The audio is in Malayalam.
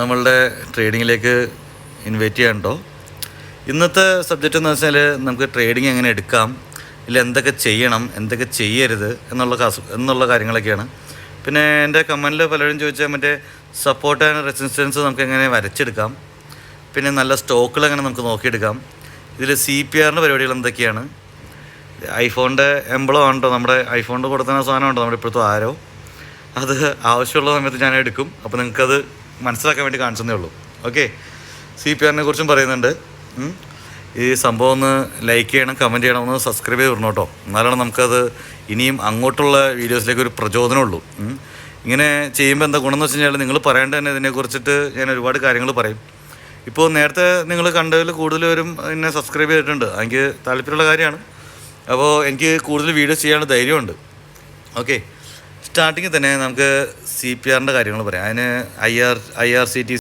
നമ്മളുടെ ട്രേഡിങ്ങിലേക്ക് ഇൻവൈറ്റ് ചെയ്യാനുണ്ടോ? ഇന്നത്തെ സബ്ജക്റ്റ് എന്ന് വെച്ചാൽ നമുക്ക് ട്രേഡിങ് എങ്ങനെ എടുക്കാം, ഇല്ല എന്തൊക്കെ ചെയ്യണം, എന്തൊക്കെ ചെയ്യരുത് എന്നുള്ള കാര്യങ്ങളൊക്കെയാണ്. പിന്നെ എൻ്റെ കമൻറ്റിൽ പലരും ചോദിച്ചാൽ മറ്റേ സപ്പോർട്ട് ആൻഡ് റെസിസ്റ്റൻസ് നമുക്ക് എങ്ങനെ വരച്ചെടുക്കാം, പിന്നെ നല്ല സ്റ്റോക്കുകൾ എങ്ങനെ നമുക്ക് നോക്കിയെടുക്കാം, ഇതിൽ CPRൻ്റെ പരിപാടികൾ എന്തൊക്കെയാണ്, ഐഫോണിൻ്റെ എംബ്ലം ആണോ, നമ്മുടെ ഐഫോണിൻ്റെ കൊടുക്കുന്ന സാധനമുണ്ടോ നമ്മുടെ ഇപ്പോഴത്തെ ആരോ, അത് ആവശ്യമുള്ള സമയത്ത് ഞാൻ എടുക്കും. അപ്പോൾ നിങ്ങൾക്കത് മനസ്സിലാക്കാൻ വേണ്ടി കാണിച്ചതേ ഉള്ളൂ. ഓക്കെ, CPRനെ കുറിച്ചും പറയുന്നുണ്ട്. ഈ സംഭവം ഒന്ന് ലൈക്ക് ചെയ്യണം, കമൻറ്റ് ചെയ്യണം, ഒന്ന് സബ്സ്ക്രൈബ് ചെയ്ത് വിടണം കേട്ടോ. എന്നാലാണ് നമുക്കത് ഇനിയും അങ്ങോട്ടുള്ള വീഡിയോസിലേക്ക് ഒരു പ്രചോദനമുള്ളൂ. ഇങ്ങനെ ചെയ്യുമ്പോൾ എന്താ ഗുണമെന്ന് വെച്ച് കഴിഞ്ഞാൽ നിങ്ങൾ പറയേണ്ട തന്നെ ഇതിനെക്കുറിച്ചിട്ട് ഞാൻ ഒരുപാട് കാര്യങ്ങൾ പറയും. ഇപ്പോൾ നേരത്തെ നിങ്ങൾ കണ്ടതിൽ കൂടുതൽ പേരും എന്നെ സബ്സ്ക്രൈബ് ചെയ്തിട്ടുണ്ട്, എനിക്ക് താല്പര്യമുള്ള കാര്യമാണ്. അപ്പോൾ എനിക്ക് കൂടുതൽ വീഡിയോസ് ചെയ്യാനുള്ള ധൈര്യമുണ്ട്. ഓക്കെ, സ്റ്റാർട്ടിങ്ങിൽ തന്നെ നമുക്ക് CPRൻ്റെ കാര്യങ്ങൾ പറയാം. അതിന് IRCTC